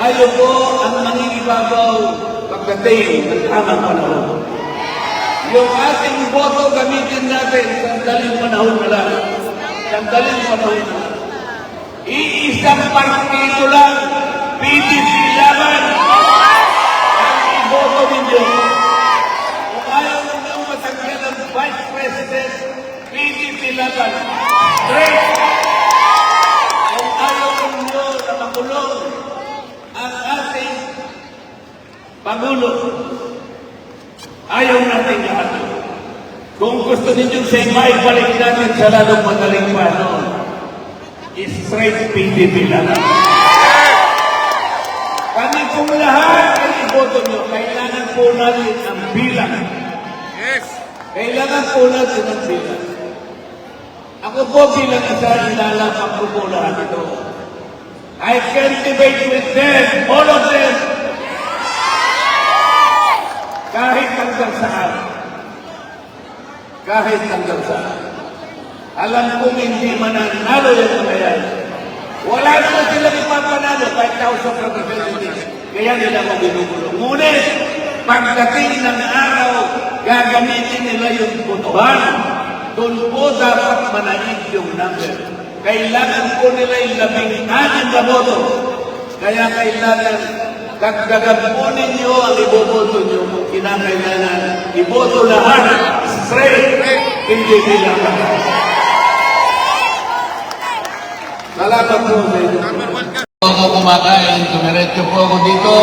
tayo po ang mangingibabaw pagdating ng tamang panahon. Yung ating boto gamitin natin sandaling panahon na lang. Sandaling panahon na lang. Iisang partido lang, PDP laban. Ang iboto ninyo. Kung ayaw ninyo matanggal ang Vice President, PDP laban. Straight. Kung ayaw ninyo na makulong ang ating Pangulo, ayaw natin lahat. Kung gusto ninyo siya maibalik natin sa lalong madaling panahon, straight PDP lang. Kami kung lahat ay iboto nyo, kailangan po natin ang bilang. Yes. Kailangan po natin ang bilang. Ako po bilang isa, ilalapang ko po lahat ito. I can debate with them, all of them. Kahit hanggang saan. Kahit hanggang saan. Alam kong hindi mananalo yung mga yan. Wala naman silang ipapanalo kahit House of Representatives. Kaya nila ko binubulong. Ngunit, pagdating ng araw, gagamitin nila yung botohan. Doon po dapat manaig yung number. Kailangan po nila yung 16 na boto. Kaya kailangan dagdagan po ninyo ang iboboto nyo kung kinakailangan. Iboto lahat. Straight. Hindi bilang. Salamat po sa inyo. Ako kumakain, tumiretso po ako dito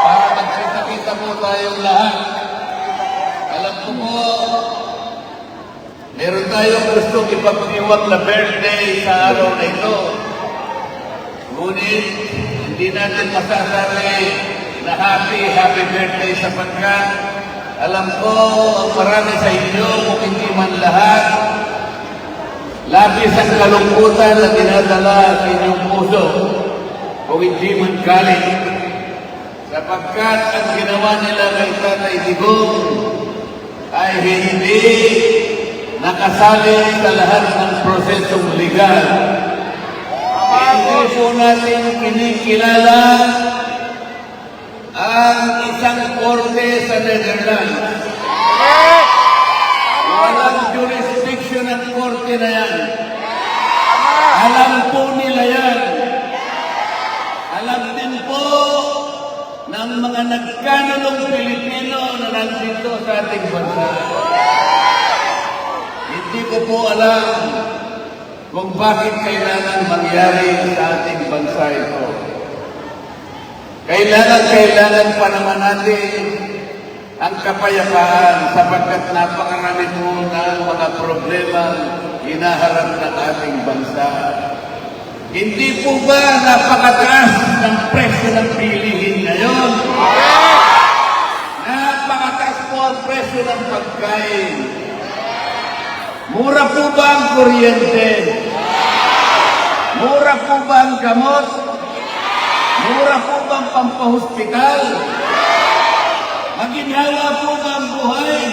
para magkita-kita po tayong lahat. Alam ko po, meron tayong gusto ipagdiwag na birthday sa araw na ito. Ngunit, hindi natin masasabi na happy birthday sapagkat alam ko ang marami sa inyo kung hindi man lahat labis ang kalungkutan na dinadala sa inyong puso kung hindi man galing sapagkat ang ginawa nila kay Tatay Digong ay hindi nakasali sa lahat ng prosesong legal. Hindi po natin kinikilala ang isang korte sa Netherlands. Walang jurisdiction ang korte na yan. Alam po nila yan. Alam din po ng mga nagkanulong Pilipino na nandito sa ating bansa. Hindi ko po alam kung bakit kailangan mangyari sa ating bansa ito. Kailangan pa naman natin ang kapayapaan sapagkat napakarami po ng mga problema hinaharap ng ating bansa. Hindi po ba napakataas ng presyo ng bilihin ngayon? Napakataas po ang presyo ng pagkain. Mura po ba ang kuryente? Mura po ba ang gamot? Mura po ba ang pampahospital? Maginhawa po ba ang buhay?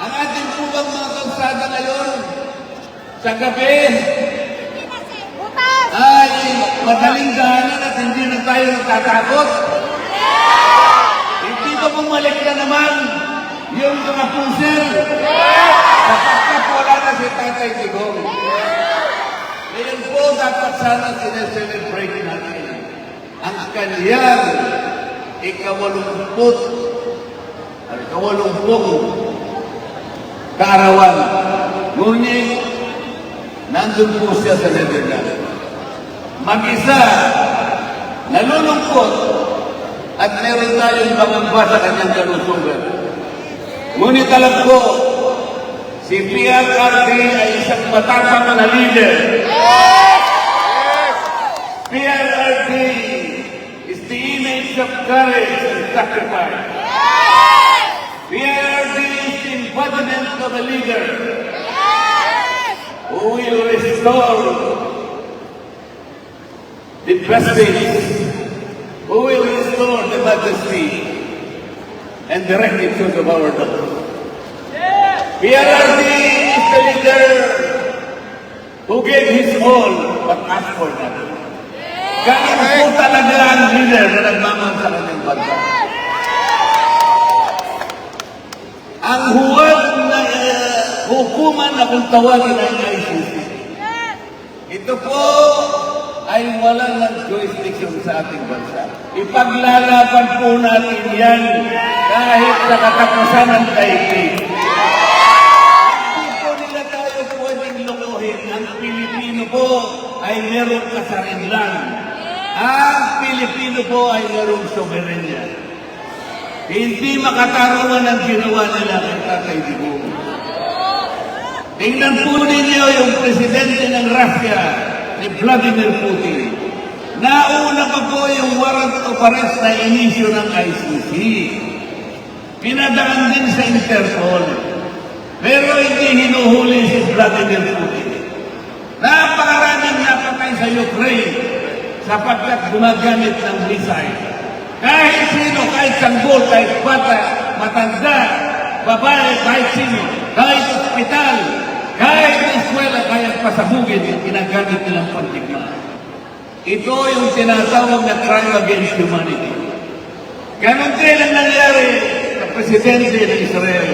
Ang ating po bang mga kalsada ngayon sa gabi ay madaling daanan at hindi na tayo natatakot? Hindi ba bumalik na naman yung mga puser? Sapagkat wala na si Tatay Digong. Ngayon po dapat sana sineselebrate natin ang kanyang ikawalumput kaarawan. Ngunit, nandun po siya sa Netherlands. Mag-isa, nalulungkot at meron tayong pangamba sa kanyang kalusugan. Ngunit alam ko, si PRRD ay isang matapang na leader. PRRD is the image of courage and sacrifice. PRRD is the embodiment of a leader who will restore the prestige, who will restore the majesty and the rectitude of our God. PRRD is the leader who gave his all but ask for nothing. Ganun po talaga ang leader na nagmamahal sa kanyang bansa. Ang huwag na hukuman na kung tawagin ay ICC. Ito po ay walang jurisdiction sa ating bansa. Ipaglalaban po natin yan kahit sa katapusan ng daigdig. Hindi po nila tayo pwedeng lokohin. Ang Pilipino po ay meron kasarinlan. Ang Pilipino po ay merong soberenya. Hindi makatarungan ang ginawa nila kay Tatay Digong. Tingnan po ninyo yung presidente ng Russia, ni Vladimir Putin. Nauna pa po yung warrant of arrest na inisyo ng ICC. Pinadaan din sa Interpol. Pero hindi hinuhuli si Vladimir Putin. Napakaraming napatay sa Ukraine sapagkat gumagamit ng missile. Kahit sino, kahit sanggol, kahit bata, matanda, babae, kahit sino, kahit ospital, kahit eskwela, kahit pasabugin, yung ginagamit nilang pantigma. Ito yung tinatawag na crime against humanity. Ganon din ang nangyari sa presidente ng Israel,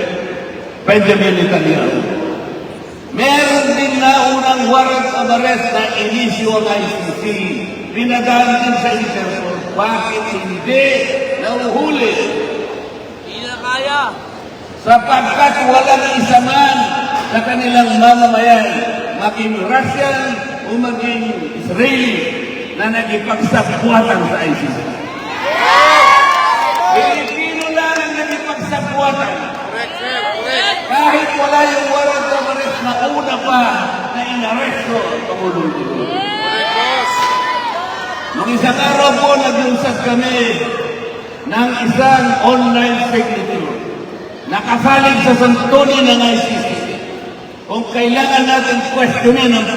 Benjamin Netanyahu. Meron din na unang warrant of arrest na inisyo ang ICC. Pinadaan din sa Interpol. Bakit hindi nahuhuli? Hindi na kaya. Sapagkat walang isa man sa kanilang mamamayan, maging Russian o maging Israeli, na nagipagsapwatan sa ICC. Pilipino lang ang nagipagsapwatan. Kahit wala yung warrant of arrest na una pa na inaresto ang Pangulong Digong. Nung isang araw po, nag-usap kami ng isang online signature. Nakasalig sa santunin ng ICC. Kung kailangan natin questionin ang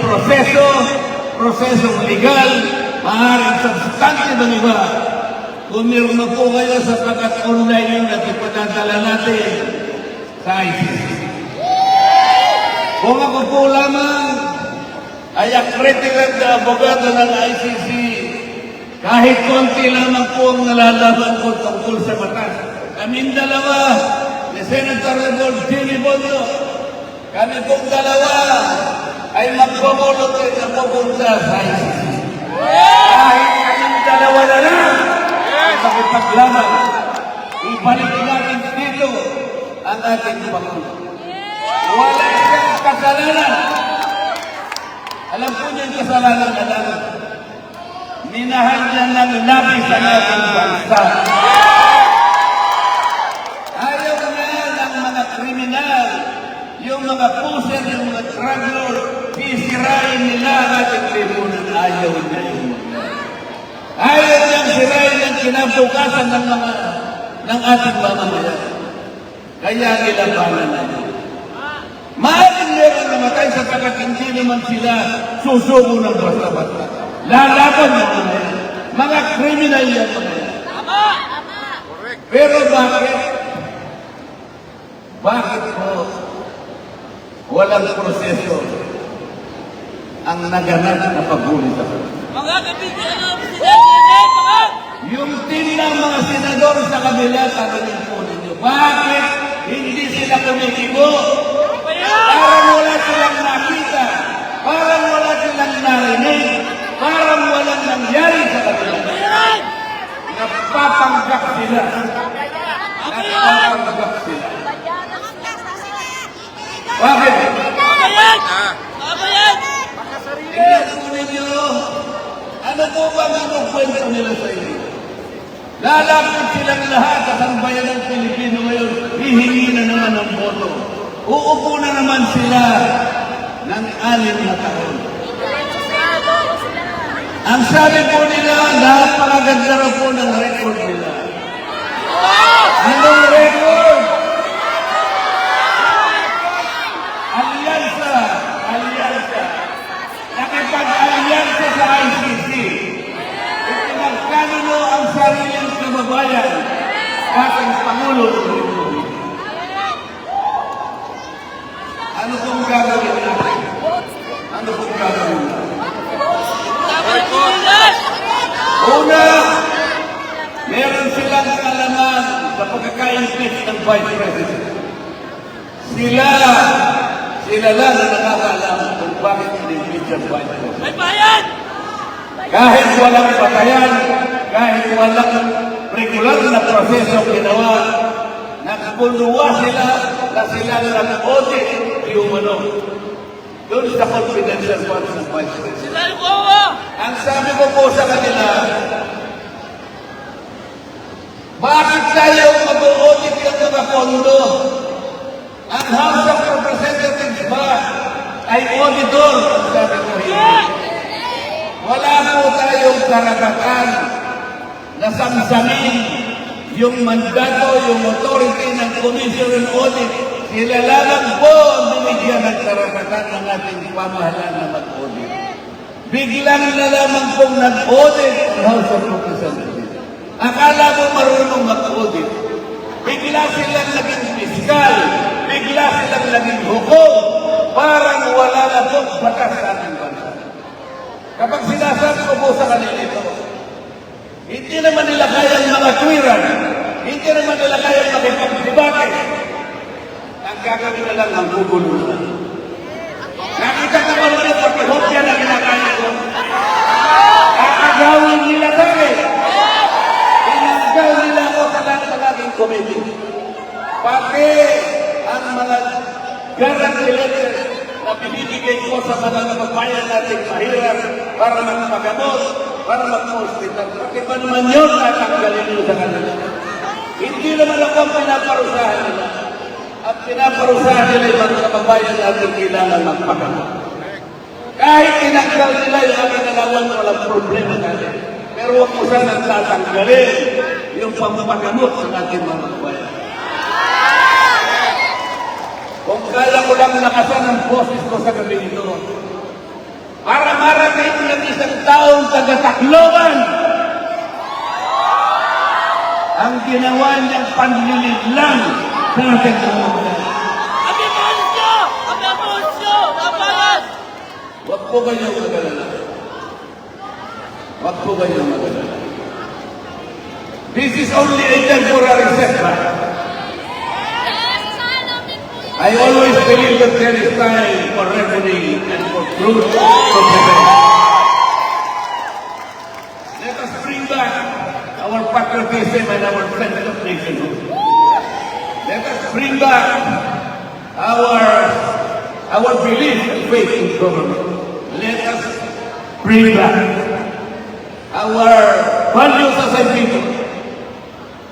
prosesong legal, maaaring substantive ang iba. Pumirma po kayo sapagkat online yun at ipadadala natin sa ICC. Kung ako po lamang ay accredited na abogado ng ICC, kahit konti lamang po ang nalalaman ko tungkol sa batas. Kaming dalawa, ni Senator Rebol Jimmy Bondo, kami pong dalawa ay magpapulot na pupunta sa ICC. Kahit kaming dalawa na lang, ay makipaglaban. Ibalik natin dito ang ating Pangulo. Wala siyang kasalanan. Alam po niyo yung kasalanan na lang. Minahal niya ng labis ang ating bansa. Ayaw niya ng mga kriminal, yung mga puser, yung mga drug lord, sisirain nila ang ating lipunan. Ayaw niya yung mga. Ayaw niyang sirain ang kinabukasan ng ating mamamayan. Kaya nilabanan natin. Maaaring meron namatay sapagkat hindi naman sila susuko ng basta-basta. Lalaban na mga yan. Mga kriminal yan mga yan. Pero bakit? Bakit po walang proseso ang naganap na paghuli sa kanila? Mga kabitiyan ng presidente, mga! Yung team ng mga senador sa kabila, tanongin po ninyo, bakit hindi sila kumikibo? Parang wala silang nakita, parang wala silang narinig, parang walang nangyari sa kabila. Napapanggap sila. Napapanggap sila. Bakit? Kabayan! Kabayan! Tingnan po ninyo, ano po ba ang kwento nila sa inyo? Lalapit silang lahat at ang bayan ng Pilipino ngayon, hihingi na naman ng boto. Uupo na naman sila ng 6 na taon. Ang sabi po nila, napakaganda na po ng record nila. Anong record? Alyansa. Alyansa. Nakipag-alyansa sa ICC. Ipinagkanulo ang sariling kababayan. Ating Pangulo ng Republika. Ano pong gagawin natin? Ano pong gagawin natin? Una, meron silang kaalaman sa pagkaka-impeach ng Vice President. Sila lang ang nakakaalam kung bakit in-impeach ang Vice President. May bayad! Kahit walang patayan, kahit walang regular na proseso ginawa, nagpuluwa sila na sila nag-audit yung doon sa confidential funds ng Vice President. Sila yung kawa! Ang sabi ko po sa kanila, bakit tayo mag-audit ng mga pondo? Ang House of Representatives ba ay auditor? Ang sabi ko, hindi. Wala po tayong karapatan na samsamin yung mandato, yung authority ng Commission on Audit. Sila lamang po ang binigyan ng karapatan ng ating pamahalaan na mag-audit. Biglang na lamang pong nag-audit ang House of Representatives. Akala mo marunong mag-audit. Bigla silang naging fiskal. Bigla silang naging hukom. Parang wala na pong batas sa ating bansa. Kapag sinasabi ko po sa kanila ito, hindi naman nila kayang mga tuwiran. Hindi naman nila kayang makipagdebate. Ang gagawin na lang ang gugulo na. Nakita ka ba rin sa pihopya na ginakaya ko? Aagawin nila tayo. Inagaw nila ako sa lahat ng aking committee. Pati ang mga guarantee letter na binibigay ko sa mga kababayan natin mahirap para magpagamot, para mag-hospital. Bakit ba naman yun natanggalin nyo sa kanila? Hindi naman ako ang pinaparusahan nila. At pinaparusahan nila yung mga kababayan natin kailangan magpagamot. Kahit tinanggal nila yung aking nalawan, walang problema natin. Pero huwag mo sanang tatanggalin yung pampagamot sa ating mga kababayan. Kung kaya ko lang nakasan ang boses ko sa gabi ito, para marating ng isang taong taga-Tacloban ang ginawa niyang panlilid lang sa ating mga bayan. Kami puso! Kami puso! Kapalas! Huwag po kayong magalala. Huwag po kayong magalala. This is only a temporary setback. I always believe that there is time for reckoning and for truth to prevail. Let us bring back our patriotism and our sense of nationhood. Let us bring back our belief and faith in government. Let us bring back our values as a people.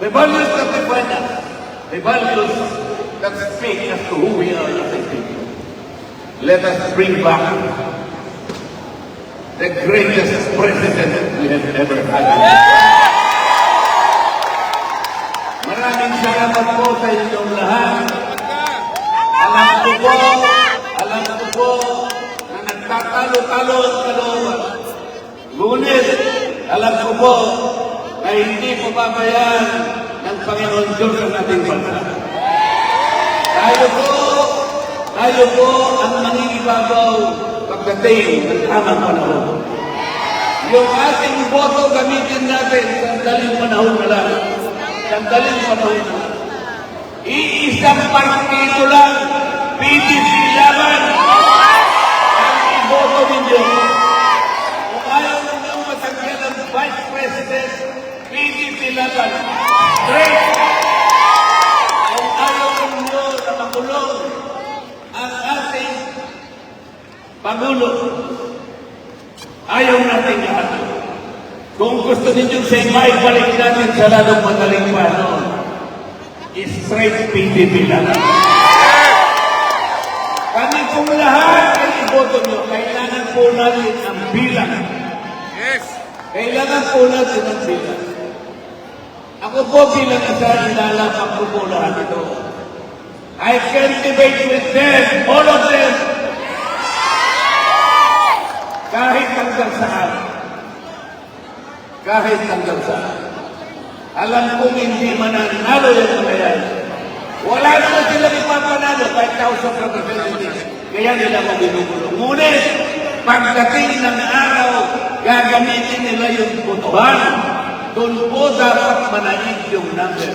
The values that define us. The values that speak as to who we are as a people. Let us bring back the greatest president we have ever had. Maraming salamat po sa inyong lahat. Alam ko po na nagtatalo-talo ang kalooban. Ngunit, alam ko po na hindi po babayaan ng Panginoon Diyos ang ating bansa. Tayo po ang mangingibabaw pagdating ng tamang panahon. Yung ating boto gamitin natin sa daling panahon na lang. Sandaling panahon na lang. Iisang partido lang, PDP laban. Ang iboto ninyo. Kung ayaw ninyo matanggal ang Vice President, PDP laban. Great! Kung ayaw ninyo na makulong ang ating Pangulo, ayaw natin lahat. Kung gusto ninyo siya maibalik natin sa lalong madaling panahon, straight PDP lang. Kami kung lahat ay iboto nyo, kailangan po natin ang bilang. Yes. Kailangan po natin ang bilang. Ako po bilang isa, ilalapang ko po lahat ito. I can debate with them, all of them. Kahit hanggang saan. Kahit hanggang saan. Alam kong hindi mananalo yung mga yan. Wala naman sila ipapanalo kahit House of Representatives. Kaya nila mo binugulo. Ngunit, pagdating ng araw, gagamitin nila yung botohan. Doon po dapat manaig yung number.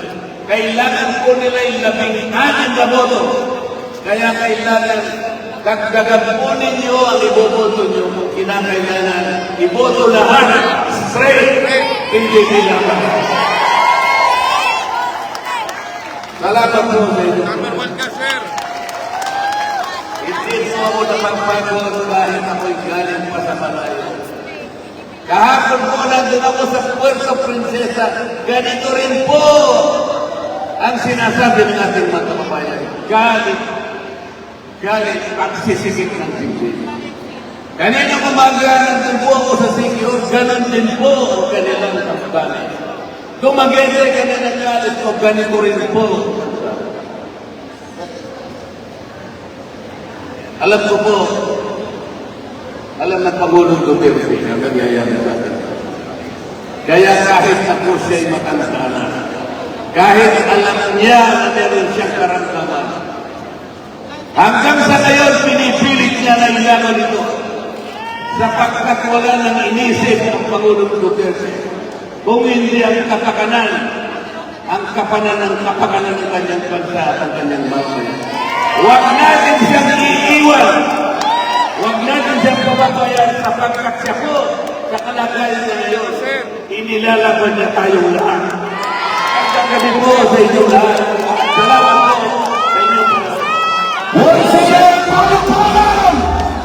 Kailangan po nila yung 16 na boto. Kaya kailangan dagdagan po ninyo ang iboboto nyo kung kinakailangan. Iboto lahat, straight, hindi bilang. Salamat po sa inyo. Number 1 ka, sir. Hindi po ako napagpagod kahit ako'y galing pa sa malayo. Kahapon po nandun ako sa Puerto Princesa, ganito rin po ang sinasabi ng ating mga kababayan. Galit pagsisikip ng dibdib. Kanina umaga nandun po ako sa Sikihor, ganun din po ang kanilang kampanya. Tumagete kanina galit ko, ganito rin po. Alam ko po, alam ng Pangulong Duterte ang nangyayari sa atin. Kaya kahit ako siya'y matanda na, kahit alam niya na meron siyang karamdaman, hanggang sa ngayon pinipilit niya na ilaman ito sapagkat wala nang inisip ang Pangulong Duterte. Kung hindi ang kapakanan ng kanyang bansa at ang kanyang bayan. Huwag natin siyang iiwan. Huwag natin siyang pababayan sapagkat siya po sa kalagayan na ngayon. Inilalaban niya tayong lahat. At kami po sa inyong lahat. Salamat po sa inyong lahat. Once again, Panginoon,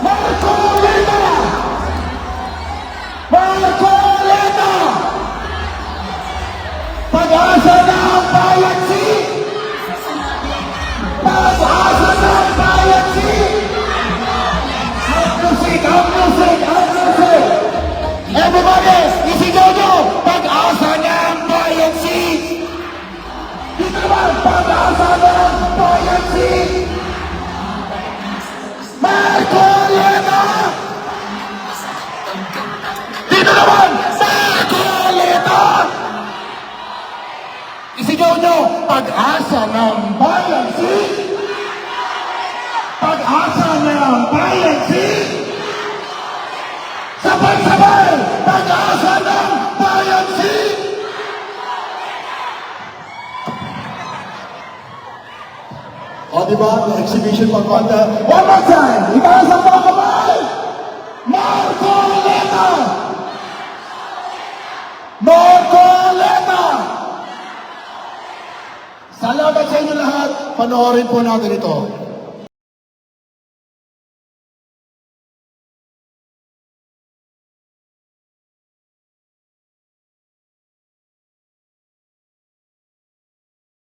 Marcoleta! Marcoleta! Pag-asa ng bayan si! Pag-asa ng bayan si! Ang music! Everybody, isigaw nyo! Pag-asa ng bayan si! Dito naman, pag-asa ng bayan si! Marcoleta! Dito naman! Marcoleta! Isigaw nyo, pag-asa ng bayan si! Pag-asa ng bayan si! Sabay-sabay! Pag-asa ng bayan si! O diba, may exhibition pagkanta. One more time! Itaas ang mga kamay! Marcoleta! Marcoleta! Salamat sa inyo lahat. Panoorin po natin ito.